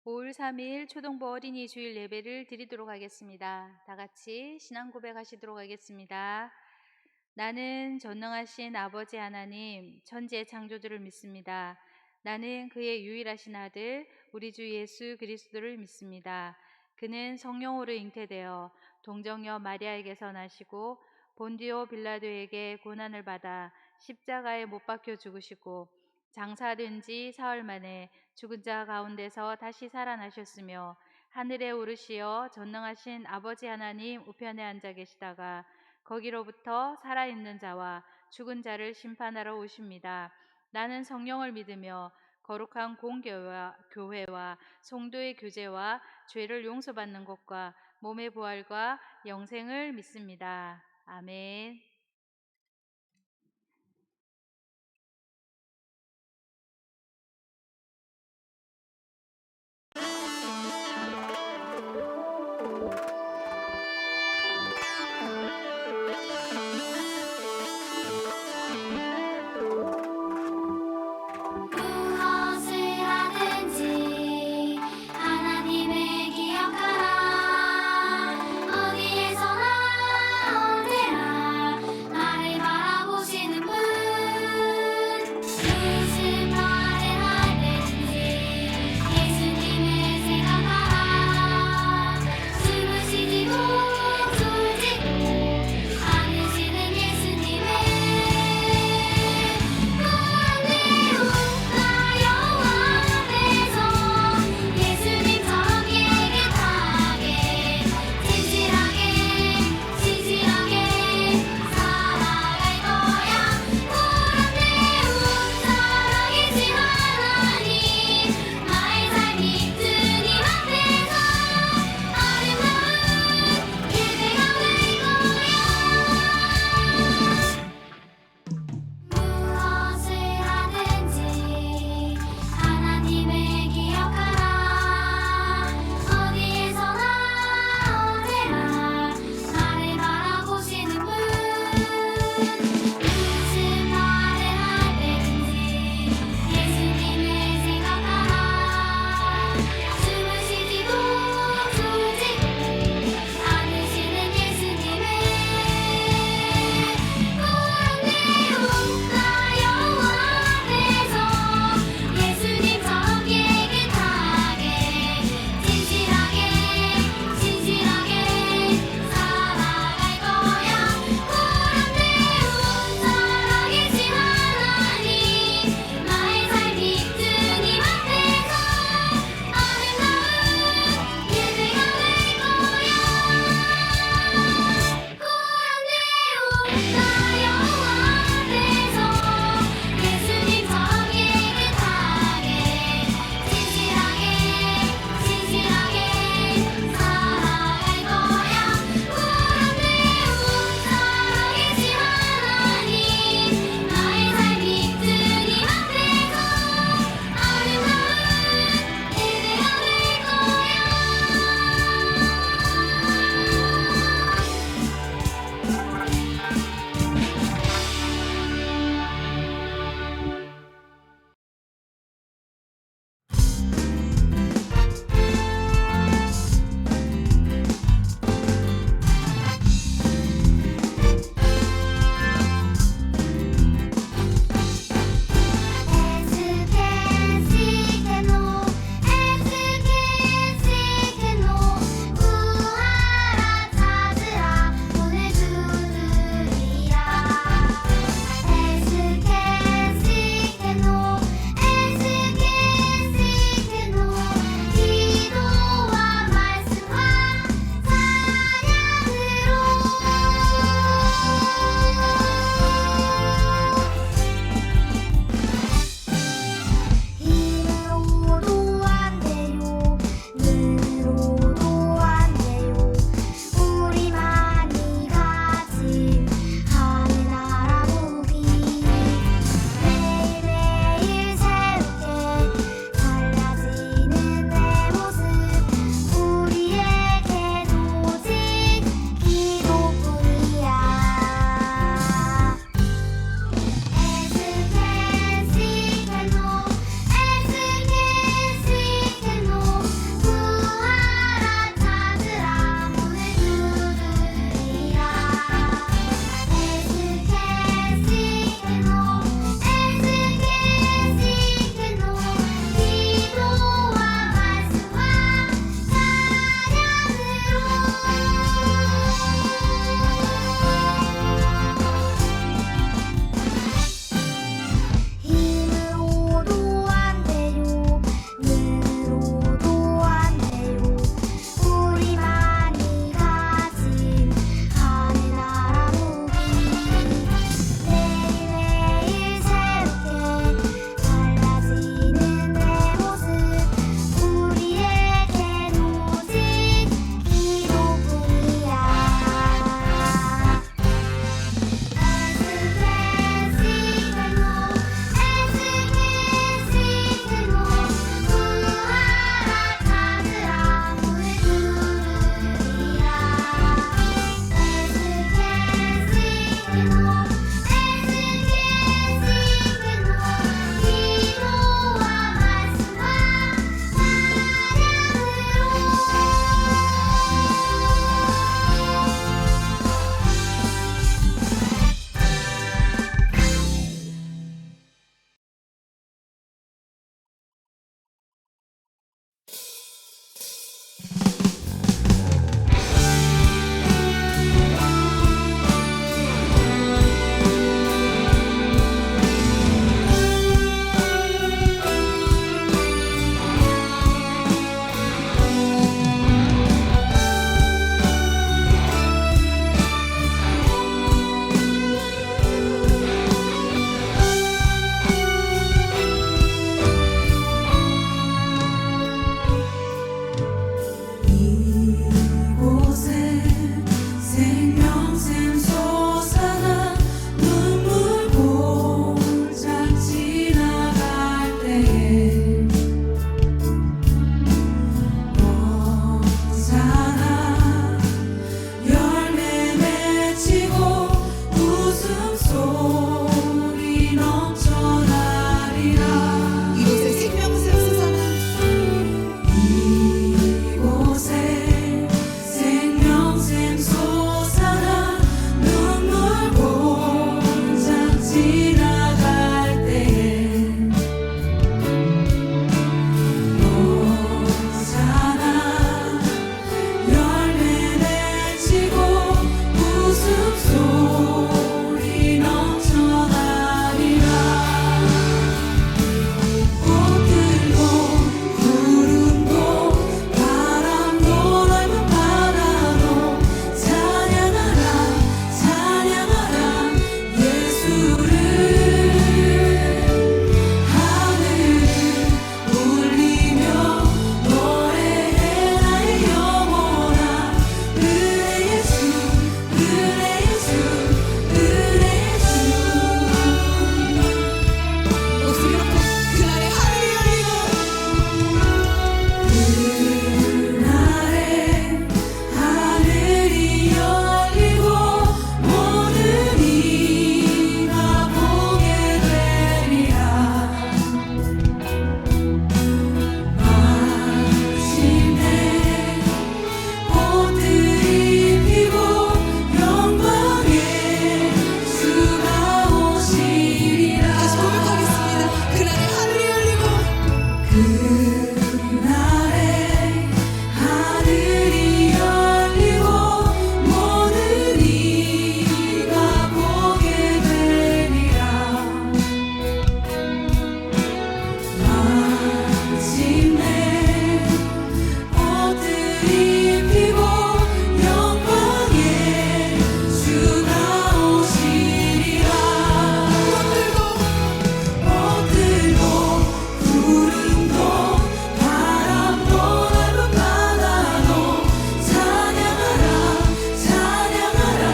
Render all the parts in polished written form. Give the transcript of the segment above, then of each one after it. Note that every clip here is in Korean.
5월 3일 초동부 어린이 주일 예배를 드리도록 하겠습니다. 다 같이 신앙 고백하시도록 하겠습니다. 나는 전능하신 아버지 하나님, 천지의 창조주를 믿습니다. 나는 그의 유일하신 아들, 우리 주 예수 그리스도를 믿습니다. 그는 성령으로 잉태되어 동정녀 마리아에게서 나시고 본디오 빌라도에게 고난을 받아 십자가에 못 박혀 죽으시고 장사된 지 사흘 만에 죽은 자 가운데서 다시 살아나셨으며 하늘에 오르시어 전능하신 아버지 하나님 우편에 앉아 계시다가 거기로부터 살아있는 자와 죽은 자를 심판하러 오십니다. 나는 성령을 믿으며 거룩한 공교회와 교회와 성도의 교제와 죄를 용서받는 것과 몸의 부활과 영생을 믿습니다. 아멘. 무엇을 하든지 하나님을 기억하라. 어디에서나 언제나 소리 넘쳐나리라. 이곳에 생명샘 솟아나 이곳에 생명샘 솟아나 눈물 공장 지나갈 때에 너잖아 열매 맺히고 웃음소리 넘쳐나리라. 꽃들도 구름도 바람도 넓은 바다도 찬양하라 찬양하라 예수를. 하늘을 울리며 노래해 나의 영혼아 은혜 예수 은혜 예수 은혜 예수. 목소리 높여 그날의 하늘이 열리고 그날에 하늘이 열리고 모든 이가 보게 되리라. 마침내 꽃들이 피고 영광의 주가 오시리라. 다시 고백하겠습니다. 그날의 하늘이 열리고 그날에 하늘이 열리고 모든 이가 보게 되리라. 마침내 꽃들이 피고 영광의 주가 오시리라. 꽃들도 구름도 바람도 넓은 바다도 찬양하라 찬양하라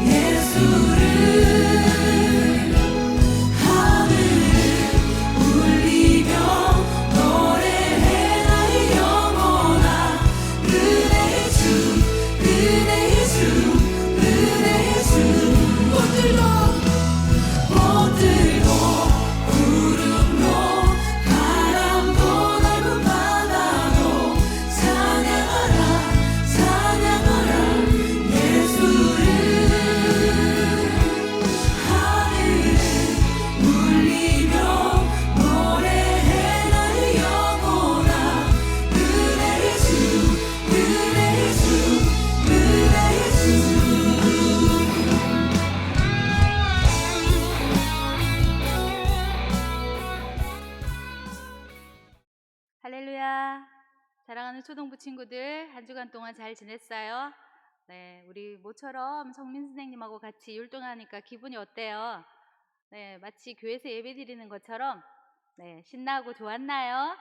예수를. 하늘을 울리며 노래해 나의 영혼아 은혜 예수 은혜 예수 은혜 예수. 꽃들도 구름도 바람도 넓은 바다도 찬양하라 찬양하라 예수를. 하늘을 울리며 노래해 나의 영혼아 은혜 예수 은혜 예수 은혜 예수. 할렐루야. 사랑하는 초등부 친구들, 한 주간 동안 잘 지냈어요? 네, 우리 모처럼 성민 선생님하고 같이 율동하니까 기분이 어때요? 네, 마치 교회에서 예배 드리는 것처럼 네, 신나고 좋았나요?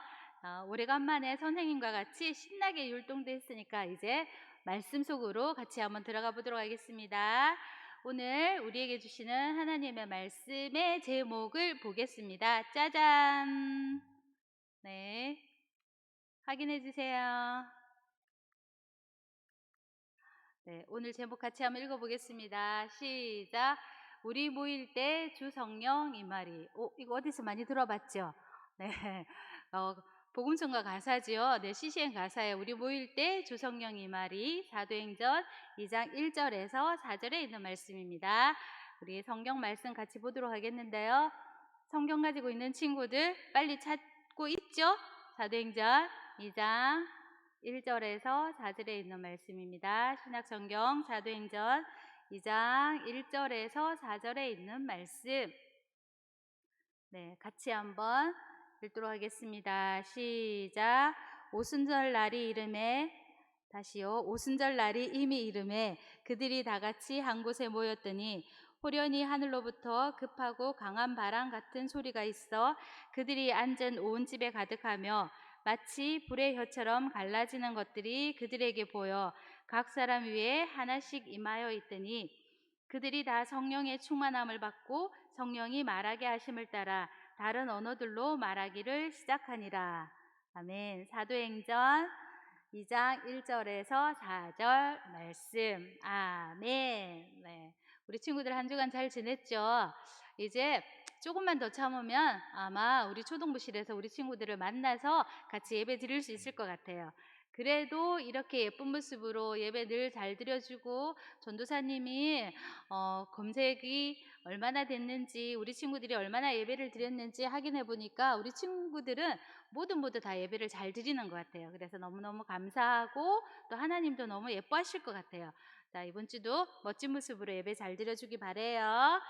오래간만에 선생님과 같이 신나게 율동도 했으니까 이제 말씀 속으로 같이 한번 들어가 보도록 하겠습니다. 오늘 우리에게 주시는 하나님의 말씀의 제목을 보겠습니다. 짜잔! 네, 확인해 주세요. 네, 오늘 제목 같이 한번 읽어보겠습니다. 시작. 우리 모일 때 주 성령 임하리. 이거 어디서 많이 들어봤죠? 네, 복음성가 가사지요. 네, CCM 가사에 우리 모일 때 주 성령 임하리. 사도행전 2장 1절에서 4절에 있는 말씀입니다. 우리 성경 말씀 같이 보도록 하겠는데요. 성경 가지고 있는 친구들 빨리 찾고 있죠? 사도행전 2장 1절에서 4절에 있는 말씀입니다. 신약성경 사도행전 2장 1절에서 4절에 있는 말씀. 네, 같이 한번 읽도록 하겠습니다. 시작. 오순절 날이 이름에 다시요. 오순절 날이 이미 이름에 그들이 다 같이 한 곳에 모였더니 호련히 하늘로부터 급하고 강한 바람 같은 소리가 있어 그들이 앉은 온 집에 가득하며 마치 불의 혀처럼 갈라지는 것들이 그들에게 보여 각 사람 위에 하나씩 임하여 있더니 그들이 다 성령의 충만함을 받고 성령이 말하게 하심을 따라 다른 언어들로 말하기를 시작하니라. 아멘. 사도행전 2장 1절에서 4절 말씀. 아멘. 네. 우리 친구들 한 주간 잘 지냈죠? 이제 조금만 더 참으면 아마 우리 초동부실에서 우리 친구들을 만나서 같이 예배 드릴 수 있을 것 같아요. 그래도 이렇게 예쁜 모습으로 예배 늘 잘 드려주고 전도사님이 검색이 얼마나 됐는지 우리 친구들이 얼마나 예배를 드렸는지 확인해 보니까 우리 친구들은 모두 다 예배를 잘 드리는 것 같아요. 그래서 너무너무 감사하고 또 하나님도 너무 예뻐하실 것 같아요. 자, 이번 주도 멋진 모습으로 예배 잘 드려주기 바래요.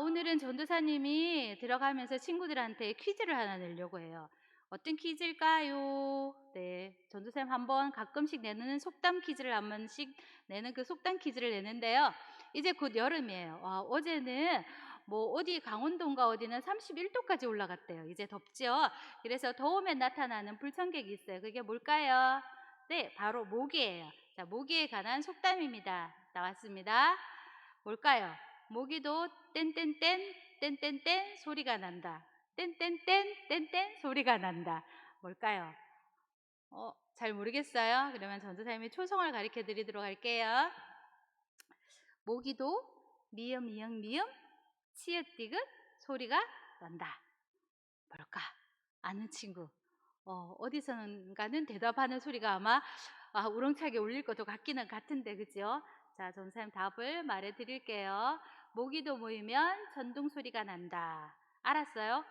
오늘은 전도사님이 들어가면서 친구들한테 퀴즈를 하나 내려고 해요. 어떤 퀴즈일까요? 네, 전도사님 한번 가끔씩 내는 속담 퀴즈를 한 번씩 내는 그 속담 퀴즈를 내는데요. 이제 곧 여름이에요. 어제는 뭐 어디 강원도인가 어디는 31도까지 올라갔대요. 이제 덥죠? 그래서 더우면 나타나는 불청객이 있어요. 그게 뭘까요? 네, 바로 모기예요. 자, 모기에 관한 속담입니다. 나왔습니다. 뭘까요? 모기도 땡땡땡 땡땡땡 소리가 난다. 땡땡땡 땡땡 소리가 난다. 뭘까요? 잘 모르겠어요. 그러면 전도사님이 초성을 가르쳐 드리도록 할게요. 모기도 미음 미음 미음 치읓 디귿 소리가 난다. 뭘까? 아는 친구. 어디선가는 대답하는 소리가 아마 우렁차게 울릴 것도 같기는 같은데, 그죠? 자, 전사님 답을 말해 드릴게요. 모기도 모이면 전동 소리가 난다. 알았어요?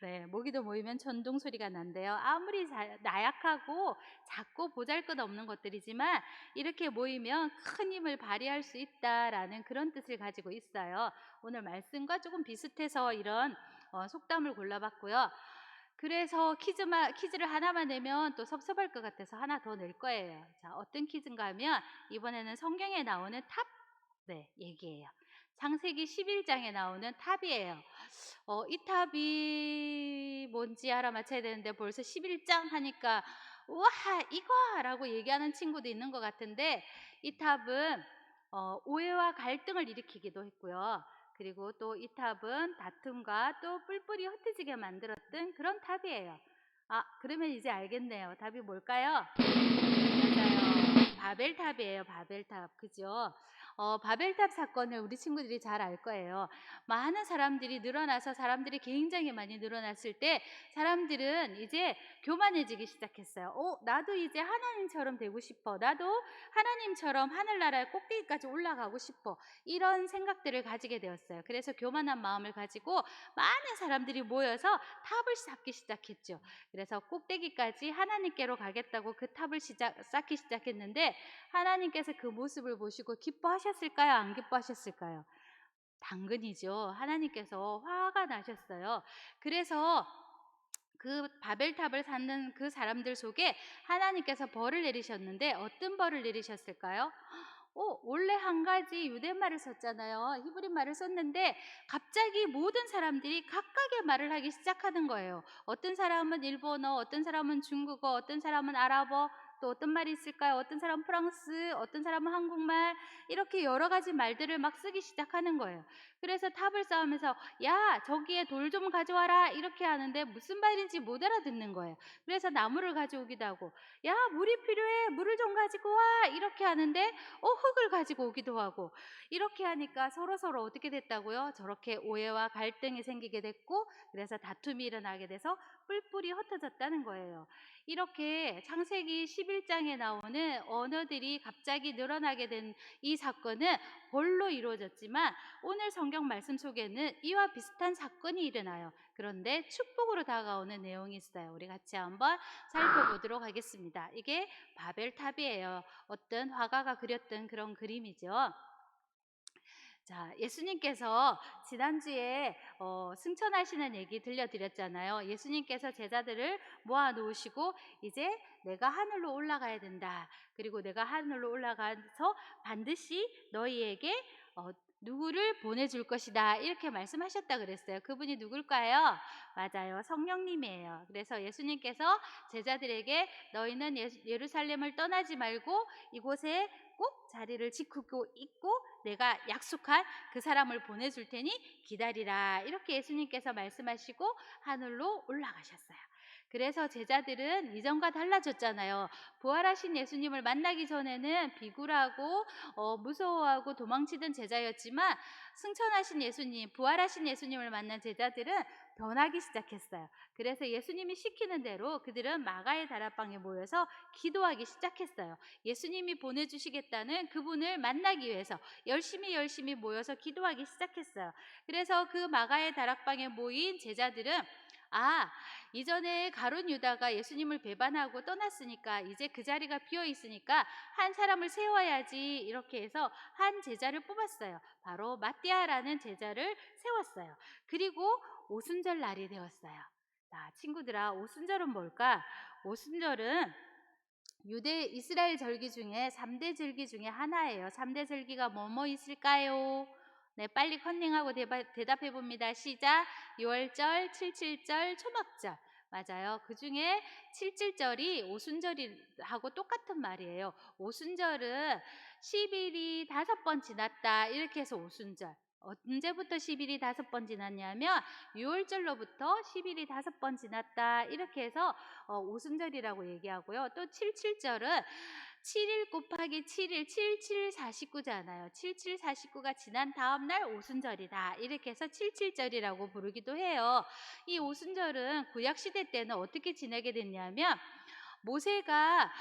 네, 모기도 모이면 전동 소리가 난대요. 아무리 나약하고 작고 보잘것없는 것들이지만 이렇게 모이면 큰 힘을 발휘할 수 있다라는 그런 뜻을 가지고 있어요. 오늘 말씀과 조금 비슷해서 이런 속담을 골라봤고요. 그래서 퀴즈를 하나만 내면 또 섭섭할 것 같아서 하나 더 낼 거예요. 자, 어떤 퀴즈인가 하면 이번에는 성경에 나오는 탑, 네, 얘기예요. 창세기 11장에 나오는 탑이에요. 이 탑이 뭔지 알아맞혀야 되는데 벌써 11장 하니까 우와 이거라고 얘기하는 친구도 있는 것 같은데, 이 탑은 오해와 갈등을 일으키기도 했고요. 그리고 또 이 탑은 다툼과 또 뿔뿔이 흩어지게 만들었던 그런 탑이에요. 그러면 이제 알겠네요. 답이 뭘까요? 맞아요. 바벨탑이에요. 바벨탑. 그죠? 바벨탑 사건을 우리 친구들이 잘 알 거예요. 많은 사람들이 늘어나서 사람들이 굉장히 많이 늘어났을 때 사람들은 이제 교만해지기 시작했어요. 나도 이제 하나님처럼 되고 싶어. 나도 하나님처럼 하늘나라의 꼭대기까지 올라가고 싶어. 이런 생각들을 가지게 되었어요. 그래서 교만한 마음을 가지고 많은 사람들이 모여서 탑을 쌓기 시작했죠. 그래서 꼭대기까지 하나님께로 가겠다고 그 탑을 쌓기 시작했는데 하나님께서 그 모습을 보시고 기뻐하셨을까요? 안 기뻐하셨을까요? 당근이죠. 하나님께서 화가 나셨어요. 그래서 그 바벨탑을 쌓는 그 사람들 속에 하나님께서 벌을 내리셨는데 어떤 벌을 내리셨을까요? 원래 한 가지 유대말을 썼잖아요. 히브리 말을 썼는데 갑자기 모든 사람들이 각각의 말을 하기 시작하는 거예요. 어떤 사람은 일본어, 어떤 사람은 중국어, 어떤 사람은 아랍어, 또 어떤 말이 있을까요? 어떤 사람은 프랑스, 어떤 사람은 한국말, 이렇게 여러 가지 말들을 막 쓰기 시작하는 거예요. 그래서 탑을 쌓으면서 야 저기에 돌 좀 가져와라 이렇게 하는데 무슨 말인지 못 알아듣는 거예요. 그래서 나무를 가져오기도 하고 야 물이 필요해 물을 좀 가지고 와 이렇게 하는데 흙을 가지고 오기도 하고, 이렇게 하니까 서로 어떻게 됐다고요? 저렇게 오해와 갈등이 생기게 됐고 그래서 다툼이 일어나게 돼서 뿔뿔이 흩어졌다는 거예요. 이렇게 창세기 11장에 나오는 언어들이 갑자기 늘어나게 된 이 사건은 벌로 이루어졌지만 오늘 성경 말씀 속에는 이와 비슷한 사건이 일어나요. 그런데 축복으로 다가오는 내용이 있어요. 우리 같이 한번 살펴보도록 하겠습니다. 이게 바벨탑이에요. 어떤 화가가 그렸던 그런 그림이죠. 자, 예수님께서 지난주에 승천하시는 얘기 들려드렸잖아요. 예수님께서 제자들을 모아놓으시고 이제 내가 하늘로 올라가야 된다. 그리고 내가 하늘로 올라가서 반드시 너희에게 누구를 보내줄 것이다. 이렇게 말씀하셨다 그랬어요. 그분이 누굴까요? 맞아요. 성령님이에요. 그래서 예수님께서 제자들에게 너희는 예루살렘을 떠나지 말고 이곳에 꼭 자리를 지키고 있고 내가 약속한 그 사람을 보내줄 테니 기다리라. 이렇게 예수님께서 말씀하시고 하늘로 올라가셨어요. 그래서 제자들은 이전과 달라졌잖아요. 부활하신 예수님을 만나기 전에는 비굴하고 무서워하고 도망치던 제자였지만 승천하신 예수님, 부활하신 예수님을 만난 제자들은 변하기 시작했어요. 그래서 예수님이 시키는 대로 그들은 마가의 다락방에 모여서 기도하기 시작했어요. 예수님이 보내주시겠다는 그분을 만나기 위해서 열심히 모여서 기도하기 시작했어요. 그래서 그 마가의 다락방에 모인 제자들은 이전에 가룟 유다가 예수님을 배반하고 떠났으니까 이제 그 자리가 비어 있으니까 한 사람을 세워야지, 이렇게 해서 한 제자를 뽑았어요. 바로 마띠아라는 제자를 세웠어요. 그리고 오순절 날이 되었어요. 자, 친구들아, 오순절은 뭘까? 오순절은 유대 이스라엘 절기 중에 3대 절기 중에 하나예요. 3대 절기가 뭐뭐 있을까요? 네, 빨리 컨닝하고 대답해 봅니다. 시작. 6월절, 77절, 초막절. 맞아요. 그 중에 77절이 오순절하고 똑같은 말이에요. 오순절은 10일이 5번 지났다, 이렇게 해서 오순절. 언제부터 10일이 5번 지났냐면 6월절로부터 10일이 5번 지났다, 이렇게 해서 오순절이라고 얘기하고요. 또 77절은 7일 곱하기 7일, 7749잖아요. 7749가 지난 다음 날 오순절이다, 이렇게 해서 77절이라고 부르기도 해요. 이 오순절은 구약시대 때는 어떻게 지내게 됐냐면 모세가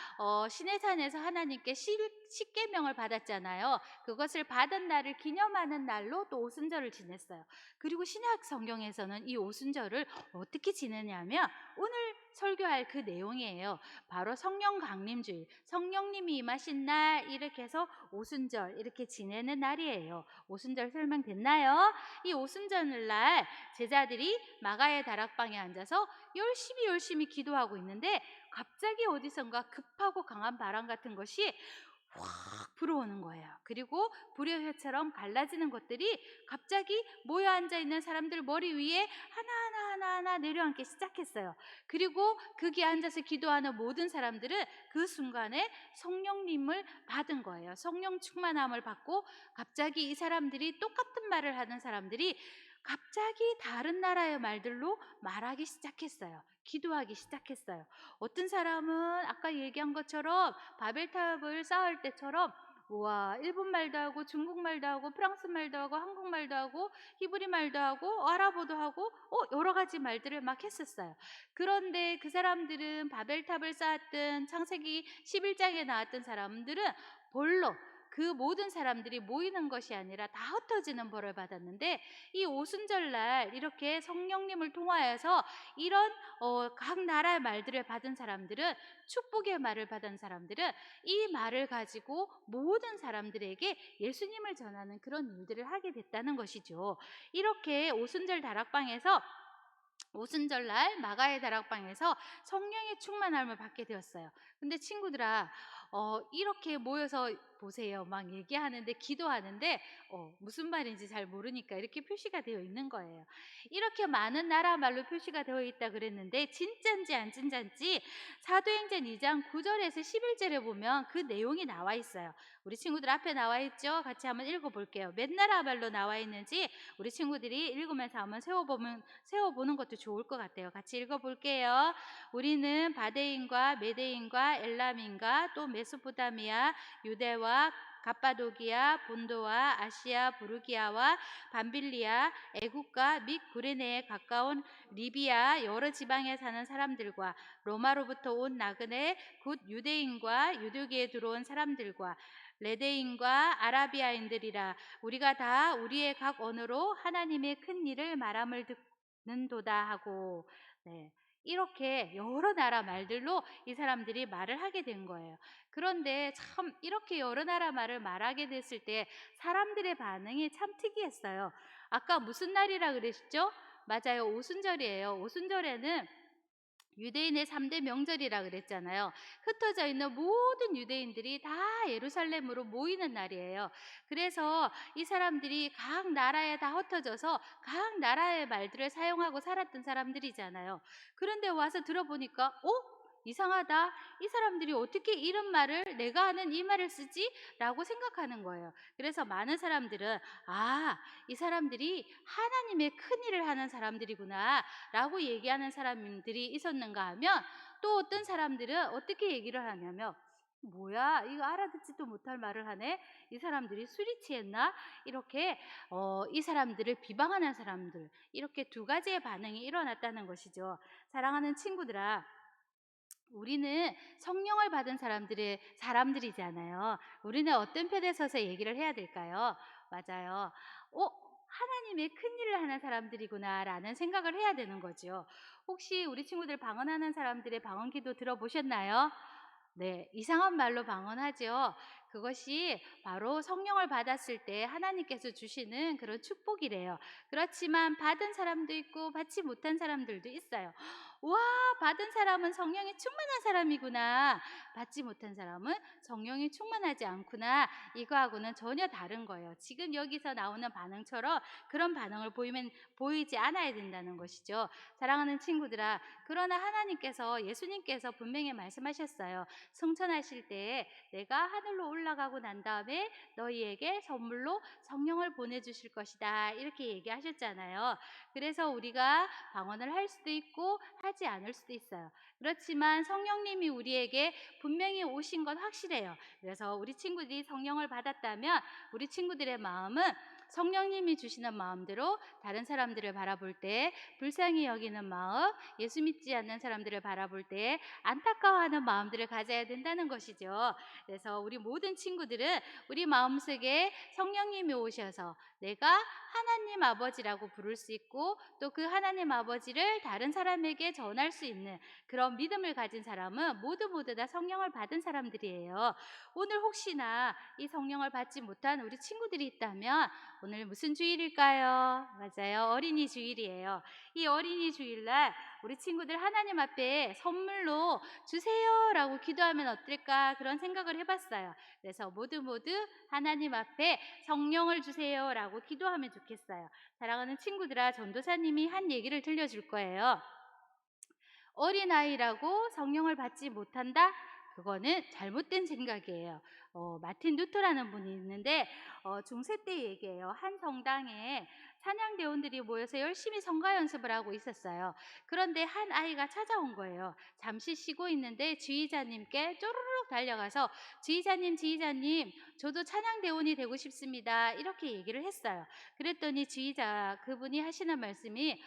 시내산에서 하나님께 십계명을 받았잖아요. 그것을 받은 날을 기념하는 날로 또 오순절을 지냈어요. 그리고 신약 성경에서는 이 오순절을 어떻게 지내냐면 오늘 설교할 그 내용이에요. 바로 성령 강림주일, 성령님이 임하신 날, 이렇게 해서 오순절 이렇게 지내는 날이에요. 오순절 설명됐나요? 이 오순절 날 제자들이 마가의 다락방에 앉아서 열심히 기도하고 있는데 갑자기 어디선가 급하고 강한 바람 같은 것이 확 불어오는 거예요. 그리고 불의 혀처럼 갈라지는 것들이 갑자기 모여 앉아 있는 사람들 머리 위에 하나하나 내려앉기 시작했어요. 그리고 거기 앉아서 기도하는 모든 사람들은 그 순간에 성령님을 받은 거예요. 성령 충만함을 받고 갑자기 이 사람들이 똑같은 말을 하는 사람들이 갑자기 다른 나라의 말들로 말하기 시작했어요. 기도하기 시작했어요. 어떤 사람은 아까 얘기한 것처럼 바벨탑을 쌓을 때처럼 일본 말도 하고 중국 말도 하고 프랑스 말도 하고 한국 말도 하고 히브리 말도 하고 아랍어도 하고 여러 가지 말들을 막 했었어요. 그런데 그 사람들은 바벨탑을 쌓았던 창세기 11장에 나왔던 사람들은 벌로 그 모든 사람들이 모이는 것이 아니라 다 흩어지는 벌을 받았는데 이 오순절날 이렇게 성령님을 통하여서 이런 각 나라의 말들을 받은 사람들은, 축복의 말을 받은 사람들은 이 말을 가지고 모든 사람들에게 예수님을 전하는 그런 일들을 하게 됐다는 것이죠. 이렇게 오순절날 마가의 다락방에서 성령의 충만함을 받게 되었어요. 근데 친구들아, 이렇게 모여서 보세요. 막 얘기하는데 기도하는데 무슨 말인지 잘 모르니까 이렇게 표시가 되어 있는 거예요. 이렇게 많은 나라 말로 표시가 되어 있다 그랬는데 진짠지 안 진짠지 사도행전 2장 9절에서 11절에 보면 그 내용이 나와 있어요. 우리 친구들 앞에 나와 있죠? 같이 한번 읽어볼게요. 몇 나라 말로 나와 있는지 우리 친구들이 읽으면서 한번 세워보는 것도 좋을 것 같아요. 같이 읽어볼게요. 우리는 바데인과 메데인과 엘람인과 또 메소포타미아, 유대와 갑바도기아, 본도와 아시아, 부르기아와 밤빌리아, 애국과 및 구레네에 가까운 리비아 여러 지방에 사는 사람들과 로마로부터 온 나그네 곧 유대인과 유대교에 들어온 사람들과 레데인과 아라비아인들이라 우리가 다 우리의 각 언어로 하나님의 큰 일을 말함을 듣는도다 하고, 네, 이렇게 여러 나라 말들로 이 사람들이 말을 하게 된 거예요. 그런데 참 이렇게 여러 나라 말을 말하게 됐을 때 사람들의 반응이 참 특이했어요. 아까 무슨 날이라 그랬죠? 맞아요, 오순절이에요. 오순절에는 유대인의 3대 명절이라 그랬잖아요. 흩어져 있는 모든 유대인들이 다 예루살렘으로 모이는 날이에요. 그래서 이 사람들이 각 나라에 다 흩어져서 각 나라의 말들을 사용하고 살았던 사람들이잖아요. 그런데 와서 들어보니까 이상하다. 이 사람들이 어떻게 이런 말을 내가 하는 이 말을 쓰지? 라고 생각하는 거예요. 그래서 많은 사람들은 이 사람들이 하나님의 큰 일을 하는 사람들이구나 라고 얘기하는 사람들이 있었는가 하면 또 어떤 사람들은 어떻게 얘기를 하냐면 뭐야 이거 알아듣지도 못할 말을 하네. 이 사람들이 술이 취했나? 이렇게 이 사람들을 비방하는 사람들, 이렇게 두 가지의 반응이 일어났다는 것이죠. 사랑하는 친구들아, 우리는 성령을 받은 사람들이잖아요. 우리는 어떤 편에 서서 얘기를 해야 될까요? 맞아요. 하나님의 큰 일을 하는 사람들이구나라는 생각을 해야 되는 거죠. 혹시 우리 친구들 방언하는 사람들의 방언 기도 들어보셨나요? 네, 이상한 말로 방언하죠. 그것이 바로 성령을 받았을 때 하나님께서 주시는 그런 축복이래요. 그렇지만 받은 사람도 있고 받지 못한 사람들도 있어요. 와, 받은 사람은 성령이 충만한 사람이구나. 받지 못한 사람은 성령이 충만하지 않구나. 이거하고는 전혀 다른 거예요. 지금 여기서 나오는 반응처럼 그런 반응을 보이지 않아야 된다는 것이죠. 사랑하는 친구들아, 그러나 예수님께서 분명히 말씀하셨어요. 승천하실 때 내가 하늘로 올라가고 난 다음에 너희에게 선물로 성령을 보내주실 것이다. 이렇게 얘기하셨잖아요. 그래서 우리가 방언을 할 수도 있고 하지 않을 수도 있어요. 그렇지만 성령님이 우리에게 분명히 오신 건 확실해요. 그래서 우리 친구들이 성령을 받았다면 우리 친구들의 마음은 성령님이 주시는 마음대로 다른 사람들을 바라볼 때 불쌍히 여기는 마음, 예수 믿지 않는 사람들을 바라볼 때 안타까워하는 마음들을 가져야 된다는 것이죠. 그래서 우리 모든 친구들은 우리 마음속에 성령님이 오셔서 내가 하나님 아버지라고 부를 수 있고 또 그 하나님 아버지를 다른 사람에게 전할 수 있는 그런 믿음을 가진 사람은 모두 다 성령을 받은 사람들이에요. 오늘 혹시나 이 성령을 받지 못한 우리 친구들이 있다면 오늘 무슨 주일일까요? 맞아요. 어린이 주일이에요. 이 어린이 주일날 우리 친구들 하나님 앞에 선물로 주세요라고 기도하면 어떨까 그런 생각을 해봤어요. 그래서 모두 하나님 앞에 성령을 주세요라고 기도하면 좋겠어요. 사랑하는 친구들아, 전도사님이 한 얘기를 들려줄 거예요. 어린아이라고 성령을 받지 못한다? 그거는 잘못된 생각이에요. 마틴 루터라는 분이 있는데 중세 때 얘기예요. 한 성당에 찬양대원들이 모여서 열심히 성가 연습을 하고 있었어요. 그런데 한 아이가 찾아온 거예요. 잠시 쉬고 있는데 지휘자님께 쪼르륵 달려가서 지휘자님, 저도 찬양대원이 되고 싶습니다. 이렇게 얘기를 했어요. 그랬더니 그분이 하시는 말씀이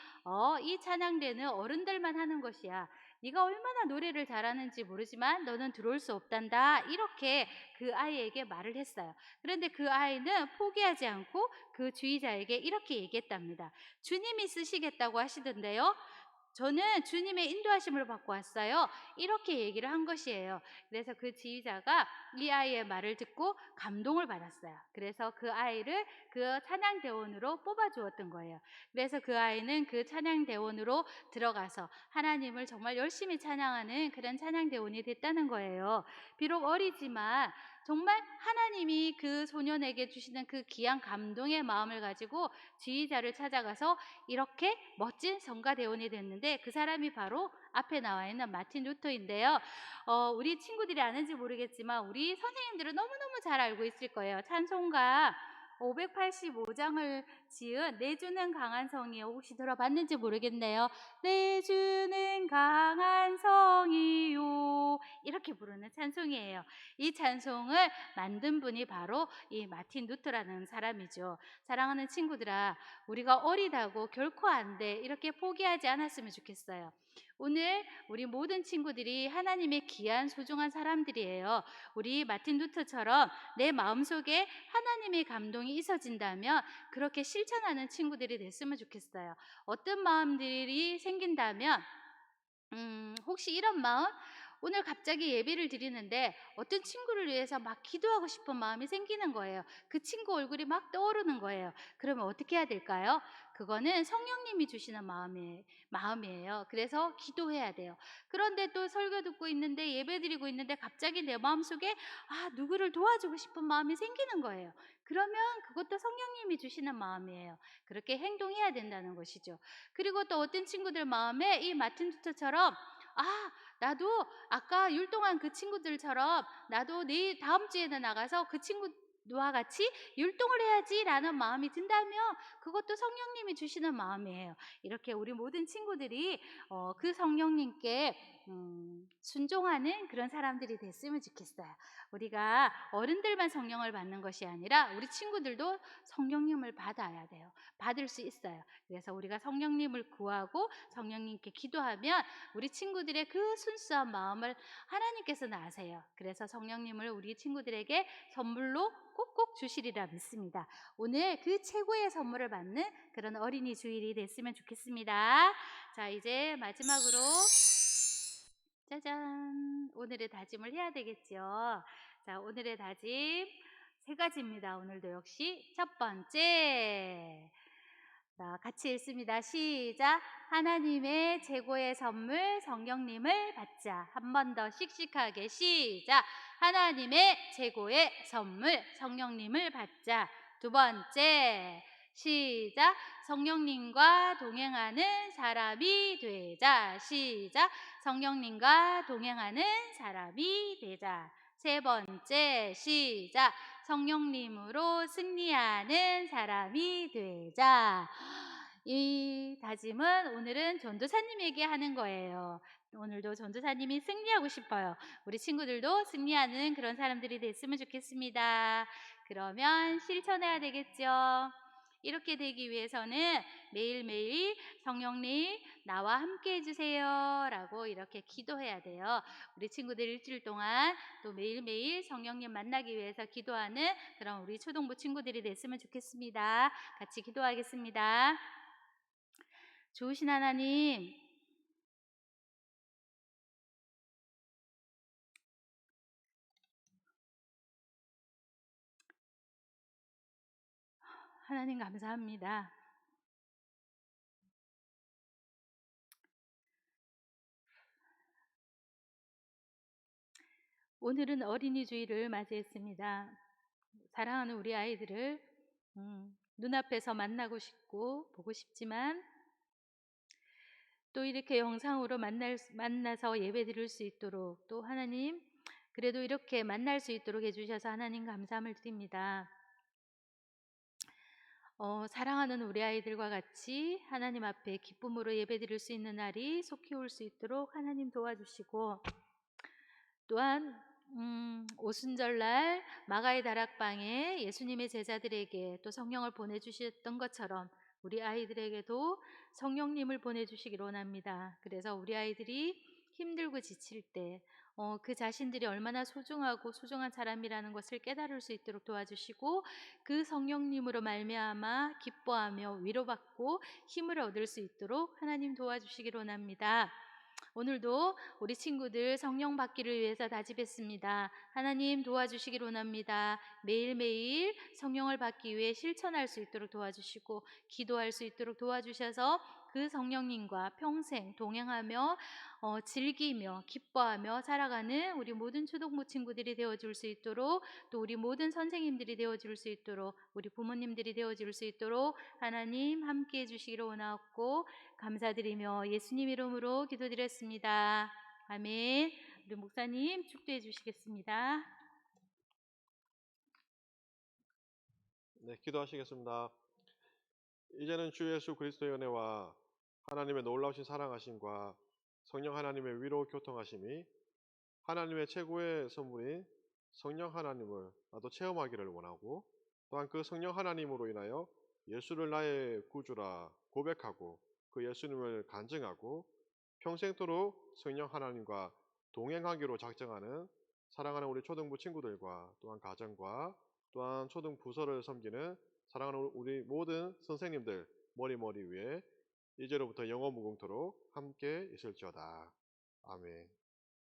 이 찬양대는 어른들만 하는 것이야. 네가 얼마나 노래를 잘하는지 모르지만 너는 들어올 수 없단다. 이렇게 그 아이에게 말을 했어요. 그런데 그 아이는 포기하지 않고 그 주의자에게 이렇게 얘기했답니다. 주님이 쓰시겠다고 하시던데요. 저는 주님의 인도하심을 받고 왔어요. 이렇게 얘기를 한 것이에요. 그래서 그 지휘자가 이 아이의 말을 듣고 감동을 받았어요. 그래서 그 아이를 그 찬양대원으로 뽑아주었던 거예요. 그래서 그 아이는 그 찬양대원으로 들어가서 하나님을 정말 열심히 찬양하는 그런 찬양대원이 됐다는 거예요. 비록 어리지만 정말 하나님이 그 소년에게 주시는 그 귀한 감동의 마음을 가지고 지휘자를 찾아가서 이렇게 멋진 성가대원이 됐는데 그 사람이 바로 앞에 나와 있는 마틴 루터인데요. 우리 친구들이 아는지 모르겠지만 우리 선생님들은 너무너무 잘 알고 있을 거예요. 찬송가 585장을 지은 내주는 강한 성이요. 혹시 들어봤는지 모르겠네요. 내주는 강한 성이요. 이렇게 부르는 찬송이에요. 이 찬송을 만든 분이 바로 이 마틴 루터라는 사람이죠. 사랑하는 친구들아, 우리가 어리다고 결코 안 돼. 이렇게 포기하지 않았으면 좋겠어요. 오늘 우리 모든 친구들이 하나님의 귀한 소중한 사람들이에요. 우리 마틴 루터처럼 내 마음속에 하나님의 감동이 있어진다면 그렇게 실천하는 친구들이 됐으면 좋겠어요. 어떤 마음들이 생긴다면 혹시 이런 마음? 오늘 갑자기 예배를 드리는데 어떤 친구를 위해서 막 기도하고 싶은 마음이 생기는 거예요. 그 친구 얼굴이 막 떠오르는 거예요. 그러면 어떻게 해야 될까요? 그거는 성령님이 주시는 마음이에요. 그래서 기도해야 돼요. 그런데 또 설교 듣고 있는데 예배 드리고 있는데 갑자기 내 마음속에 누구를 도와주고 싶은 마음이 생기는 거예요. 그러면 그것도 성령님이 주시는 마음이에요. 그렇게 행동해야 된다는 것이죠. 그리고 또 어떤 친구들 마음에 이 마틴 루터처럼 아, 나도 아까 율동한 그 친구들처럼 나도 내일 다음 주에는 나가서 그 친구와 같이 율동을 해야지라는 마음이 든다면 그것도 성령님이 주시는 마음이에요. 이렇게 우리 모든 친구들이 그 성령님께 순종하는 그런 사람들이 됐으면 좋겠어요. 우리가 어른들만 성령을 받는 것이 아니라 우리 친구들도 성령님을 받아야 돼요. 받을 수 있어요. 그래서 우리가 성령님을 구하고 성령님께 기도하면 우리 친구들의 그 순수한 마음을 하나님께서는 아세요. 그래서 성령님을 우리 친구들에게 선물로 꼭꼭 주시리라 믿습니다. 오늘 그 최고의 선물을 받는 그런 어린이 주일이 됐으면 좋겠습니다. 자, 이제 마지막으로 짜잔! 오늘의 다짐을 해야 되겠죠. 자, 오늘의 다짐 세 가지입니다. 오늘도 역시 첫 번째. 자, 같이 읽습니다. 시작. 하나님의 최고의 선물 성령님을 받자. 한 번 더 씩씩하게 시작. 하나님의 최고의 선물 성령님을 받자. 두 번째. 시작. 성령님과 동행하는 사람이 되자. 시작. 성령님과 동행하는 사람이 되자. 세 번째. 시작. 성령님으로 승리하는 사람이 되자. 이 다짐은 오늘은 전도사님에게 하는 거예요. 오늘도 전도사님이 승리하고 싶어요. 우리 친구들도 승리하는 그런 사람들이 됐으면 좋겠습니다. 그러면 실천해야 되겠죠. 이렇게 되기 위해서는 매일매일 성령님 나와 함께 해주세요 라고 이렇게 기도해야 돼요. 우리 친구들 일주일 동안 또 매일매일 성령님 만나기 위해서 기도하는 그런 우리 초등부 친구들이 됐으면 좋겠습니다. 같이 기도하겠습니다. 좋으신 하나님, 하나님 감사합니다. 오늘은 어린이 주일을 맞이했습니다. 사랑하는 우리 아이들을 눈앞에서 만나고 싶고 보고 싶지만 또 이렇게 영상으로 만나서 예배 드릴 수 있도록 또 하나님 그래도 이렇게 만날 수 있도록 해주셔서 하나님 감사함을 드립니다. 사랑하는 우리 아이들과 같이 하나님 앞에 기쁨으로 예배 드릴 수 있는 날이 속히 올 수 있도록 하나님 도와주시고 또한 오순절날 마가의 다락방에 예수님의 제자들에게 또 성령을 보내주셨던 것처럼 우리 아이들에게도 성령님을 보내주시기를 원합니다. 그래서 우리 아이들이 힘들고 지칠 때 그 자신들이 얼마나 소중하고 소중한 사람이라는 것을 깨달을 수 있도록 도와주시고 그 성령님으로 말미암아 기뻐하며 위로받고 힘을 얻을 수 있도록 하나님 도와주시기를 원합니다. 오늘도 우리 친구들 성령 받기를 위해서 다짐했습니다. 하나님 도와주시기를 원합니다. 매일매일 성령을 받기 위해 실천할 수 있도록 도와주시고 기도할 수 있도록 도와주셔서 그 성령님과 평생 동행하며 즐기며 기뻐하며 살아가는 우리 모든 초등부 친구들이 되어줄 수 있도록 또 우리 모든 선생님들이 되어줄 수 있도록 우리 부모님들이 되어줄 수 있도록 하나님 함께해 주시기를 원하옵고 감사드리며 예수님 이름으로 기도드렸습니다. 아멘. 우리 목사님 축도해 주시겠습니다. 네, 기도하시겠습니다. 이제는 주 예수 그리스도의 은혜와 하나님의 놀라우신 사랑하심과 성령 하나님의 위로 교통하심이 하나님의 최고의 선물인 성령 하나님을 나도 체험하기를 원하고 또한 그 성령 하나님으로 인하여 예수를 나의 구주라 고백하고 그 예수님을 간증하고 평생토록 성령 하나님과 동행하기로 작정하는 사랑하는 우리 초등부 친구들과 또한 가정과 또한 초등부서를 섬기는 사랑하는 우리 모든 선생님들 머리 위에 이제로부터 영원 무궁토록 함께 있을지어다. 아멘.